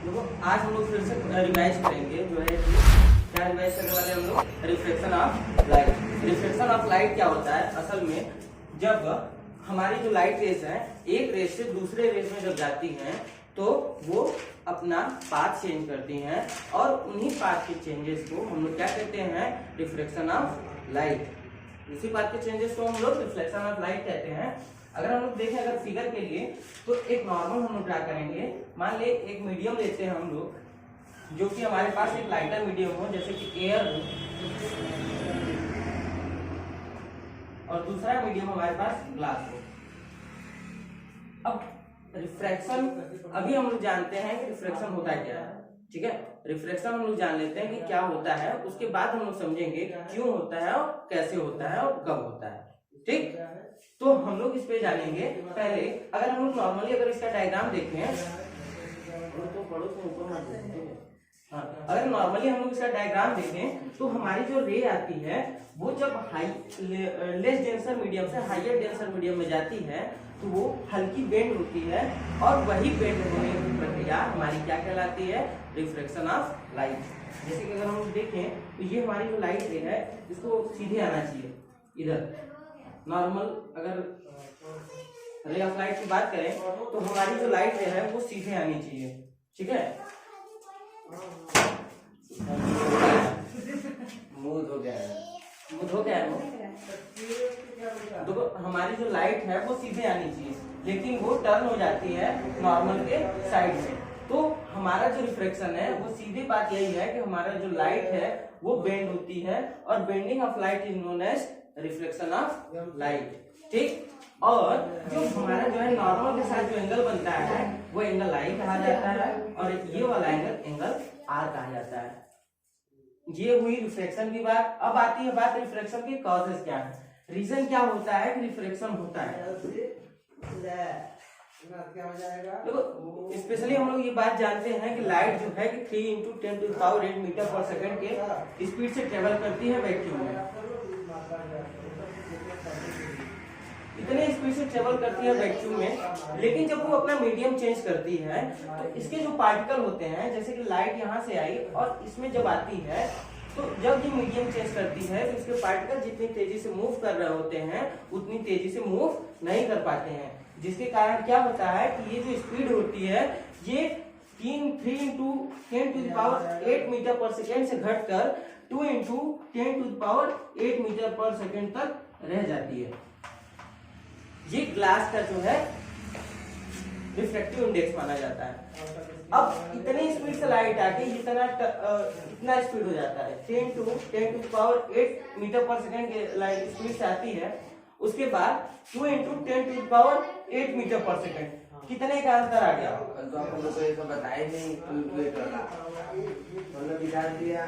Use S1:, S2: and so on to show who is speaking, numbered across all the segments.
S1: देखो आज हम लोग फिर से रिवाइज करेंगे जो है कि क्या रिवाइज करने वाले हम लोग reflection of light. Reflection of light क्या होता है असल में, जब हमारी जो लाइट रेस है एक रेस से दूसरे रेस में जब जाती हैं तो वो अपना पाथ चेंज करती हैं और उन्हीं पाथ के चेंजेस को हम लोग क्या कहते हैं, रिफ्लेक्शन ऑफ लाइट। इसी पाथ के चेंजेस को हम लोग रिफ्लेक्शन ऑफ लाइट कहते हैं। अगर हम लोग देखें अगर फिगर के लिए तो एक नॉर्मल हम लोग क्या करेंगे, मान ले एक मीडियम लेते हैं हम लोग जो कि हमारे पास एक लाइटर मीडियम हो जैसे कि एयर हो, और दूसरा मीडियम हमारे पास ग्लास हो। अब रिफ्रैक्शन अभी हम लोग जानते हैं कि रिफ्रैक्शन होता क्या है, ठीक है। रिफ्लेक्शन हम लोग जान लेते हैं कि क्या होता है, उसके बाद हम लोग समझेंगे क्यों होता है और कैसे होता है और कब होता है, ठीक। तो हम लोग इस पे जानेंगे। पहले अगर हम लोग नॉर्मली अगर इसका डायग्राम देखें हाँ, अगर नॉर्मली हम लोग इसका डायग्राम देखें तो हमारी जो रे आती है वो जब लेस डेंसर मीडियम से हाइयर डेंसर मीडियम में जाती है तो वो हल्की बेंड होती है और वही बेंड होने की प्रक्रिया हमारी क्या कहलाती है, रिफ्लेक्शन ऑफ लाइट। जैसे कि अगर हम देखें तो ये हमारी जो लाइट रे है इसको सीधे आना चाहिए इधर। नॉर्मल अगर रे ऑफ लाइट की बात करें तो हमारी जो लाइट रे है वो सीधे आनी चाहिए, ठीक है।
S2: मूड हो गया है
S1: वो देखो हमारी जो लाइट है वो सीधे आनी चाहिए लेकिन वो टर्न हो जाती है नॉर्मल के साइड में। तो हमारा जो रिफ्लेक्शन है वो सीधी बात यही है कि हमारा जो लाइट है वो बेंड होती है और bending of light is known as reflection of light, ठीक। और जो हमारा जो है नॉर्मल के साथ जो एंगल बनता है वो एंगल आई कहा जाता है और ये वाला एंगल आर कहा जाता है। ये हुई रिफ्लेक्शन की बात। अब आती है बात रिफ्लेक्शन के कॉजेस क्या है, रीजन क्या होता है कि रिफ्लेक्शन होता है। देखो स्पेशली हम लोग ये बात जानते हैं कि लाइट जो है कि 3 × 10⁸ मीटर पर सेकंड के स्पीड से ट्रेवल करती है वैक्यूम में। इतने स्पीड से ट्रेवल करती है वैक्यूम में, लेकिन जब वो अपना मीडियम चेंज करती है तो इसके जो पार्टिकल होते हैं जैसे कि लाइट यहाँ से आई और इसमें जब आती है तो जब ये मीडियम चेंज करती है तो इसके पार्टिकल जितनी तेजी से मूव कर रहे होते हैं उतनी तेजी से मूव नहीं कर पाते हैं, जिसके कारण क्या होता है कि ये जो स्पीड होती है ये 3 × 10⁸ मीटर पर सेकेंड से घटकर 2 × 10⁸ मीटर पर सेकेंड तक रह जाती है। ये ग्लास का जो है रिफ्रैक्टिव इंडेक्स माना जाता है। अब इतनी स्पीड से लाइट आके इतना स्पीड हो जाता है 10 × 10⁸ मीटर पर सेकेंड के लाइट स्पीड से आती है। उसके बाद 2 × 10⁸ मीटर पर सेकेंड कितने का अंतर आ गया?
S2: तो आप लोग को ये तो बताया नहीं, कैलकुलेट वाला हमने बिठा दिया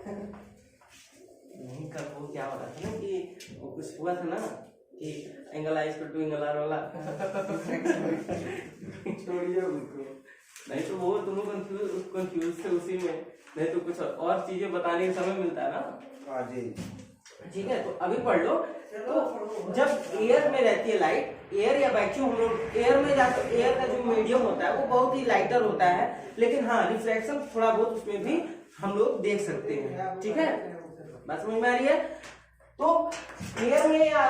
S1: नहीं। कल वो क्या हो रहा था ना कि वो कुछ हुआ था ना कि angle I to angle R वाला
S2: छोड़िए उसको,
S1: नहीं तो वो दोनों कंफ्यूज थे उसी में, नहीं तो कुछ और चीजें बताने का समय मिलता है ना।
S2: हाँ जी
S1: ठीक है, तो अभी पढ़ लो। तो जब एयर में रहती है लाइट, एयर या वैक्यूम, हम लोग एयर में जाते, एयर का जो मीडियम होता है वो बहुत ही लाइटर होता है, लेकिन हाँ रिफ्लेक्शन थोड़ा बहुत उसमें भी हम लोग देख सकते हैं, ठीक है। बात समझ में आ रही है? तो एयर में या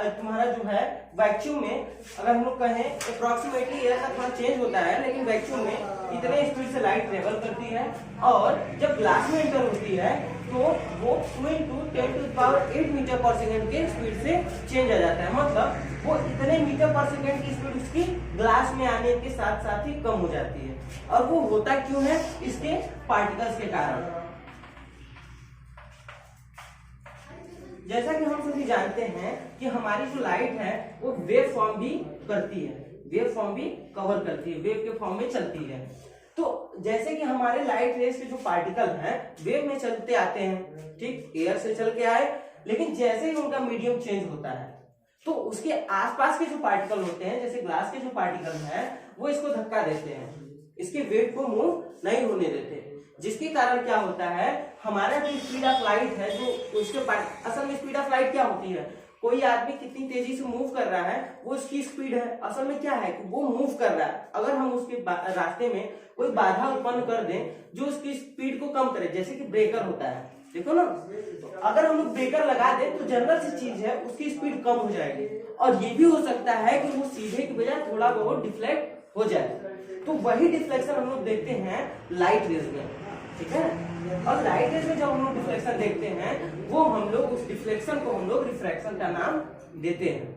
S1: तुम्हारा जो है वैक्यूम में अगर हम लोग कहें अप्रोक्सीमेटली एयर का थोड़ा चेंज होता है, लेकिन वैक्यूम में इतने स्पीड से लाइट ट्रेवल करती है और जब ग्लास में एंटर होती है तो वो 2 × 10⁸ मीटर पर सेकेंड के स्पीड से चेंज आ जाता है। मतलब वो इतने मीटर पर सेकेंड की स्पीड उसकी ग्लास में आने के साथ साथ ही कम हो जाती है। और वो होता क्यों है? इसके पार्टिकल्स के कारण। जैसा कि हम सभी जानते हैं कि हमारी जो लाइट है वो वेव फॉर्म भी करती है, वेव फॉर्म भी कवर करती है, वेव के फॉर्म में चलती है। तो जैसे कि हमारे लाइट रेस के जो पार्टिकल हैं वेव में चलते आते हैं, ठीक, एयर से चल के आए, लेकिन जैसे ही उनका मीडियम चेंज होता है तो उसके आसपास के जो पार्टिकल होते हैं जैसे ग्लास के जो पार्टिकल हैं वो इसको धक्का देते हैं, इसके वेव को मूव नहीं होने देते, जिसके कारण क्या होता है हमारा जो स्पीड ऑफ लाइट है जो उसके असल में स्पीड ऑफ लाइट क्या होती है, कोई आदमी कितनी तेजी से मूव कर रहा है वो उसकी स्पीड है। असल में क्या है कि वो मूव कर रहा है, अगर हम उसके रास्ते में कोई बाधा उत्पन्न कर दें जो उसकी स्पीड को कम करे, जैसे कि ब्रेकर होता है, देखो ना, तो अगर हम लोग ब्रेकर लगा दें तो जनरल सी चीज है उसकी स्पीड कम हो जाएगी, और ये भी हो सकता है कि वो सीधे की बजाय थोड़ा बहुत डिफ्लेक्ट हो जाए। तो वही डिफ्लेक्शन हम लोग देखते हैं लाइट रेज में, ठीक है। और लाइट रेज में जब हम लोग डिफ्लेक्शन देखते हैं वो हम लोग उस डिफ्लेक्शन को हम लोग रिफ्रैक्शन का नाम देते हैं।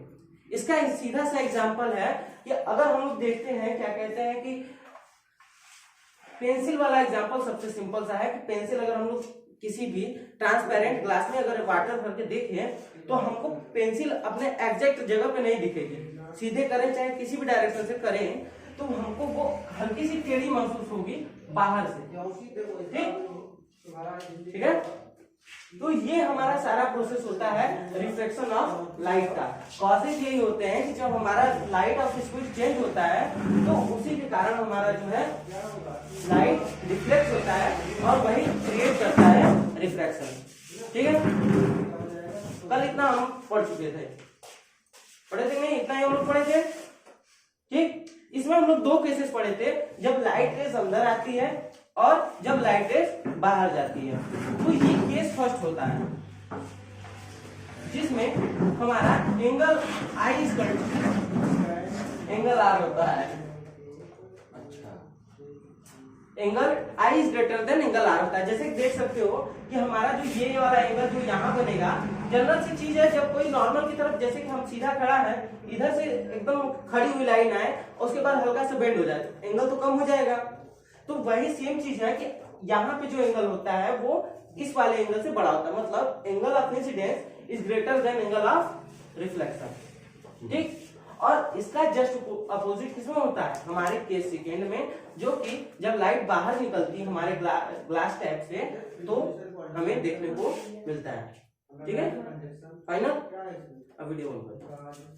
S1: इसका सीधा सा एग्जांपल है कि अगर हम लोग देखते हैं, क्या कहते हैं कि पेंसिल वाला एग्जांपल सबसे सिंपल सा है कि पेंसिल अगर हम लोग किसी भी ट्रांसपेरेंट ग्लास में अगर वाटर भर के देखें तो हमको पेंसिल अपने एग्जैक्ट जगह पे नहीं दिखेगी। सीधे करें चाहे किसी भी डायरेक्शन से करें तो हमको वो हल्की सी टेढ़ी महसूस होगी बाहर से, ठीक है। तो ये हमारा सारा प्रोसेस होता है रिफ्लेक्शन ऑफ लाइट का। कॉजेज यही होते हैं कि जब हमारा लाइट ऑफ स्पीड चेंज होता है तो उसी के कारण हमारा जो है लाइट रिफ्लेक्ट होता है और वही क्रिएट करता है रिफ्रैक्शन, ठीक है। कल इतना हम पढ़ चुके थे, पढ़े थे नहीं, इतना ही हम लोग पढ़े थे, ठीक। इसमें हम लोग दो केसेस पढ़े थे, जब लाइट रेज अंदर आती है और जब लाइट रेज बाहर जाती है। तो ये केस फर्स्ट होता है जिसमें हमारा angle I is angle R होता है, angle I is greater than angle R होता है। जैसे देख सकते हो कि हमारा जो ये वाला एंगल जो यहाँ बनेगा, जनरल सी चीज है, जब कोई नॉर्मल की तरफ, जैसे कि हम सीधा खड़ा है, इधर से एकदम खड़ी हुई लाइन आए उसके बाद हल्का सा बेंड हो जाए, एंगल तो कम हो जाएगा। तो वही सेम चीज है कि यहाँ पे जो एंगल होता है वो इस वाले एंगल से बड़ा होता है, मतलब angle of incidence is greater than angle of reflection, ठीक। और इसका जस्ट अपोजिट किसमें होता है, हमारे केस सेकेंड में, जो कि जब लाइट बाहर निकलती है हमारे ग्लास टैप से तो हमें देखने को मिलता है, ठीक है। फाइनल अब वीडियो बंद कर।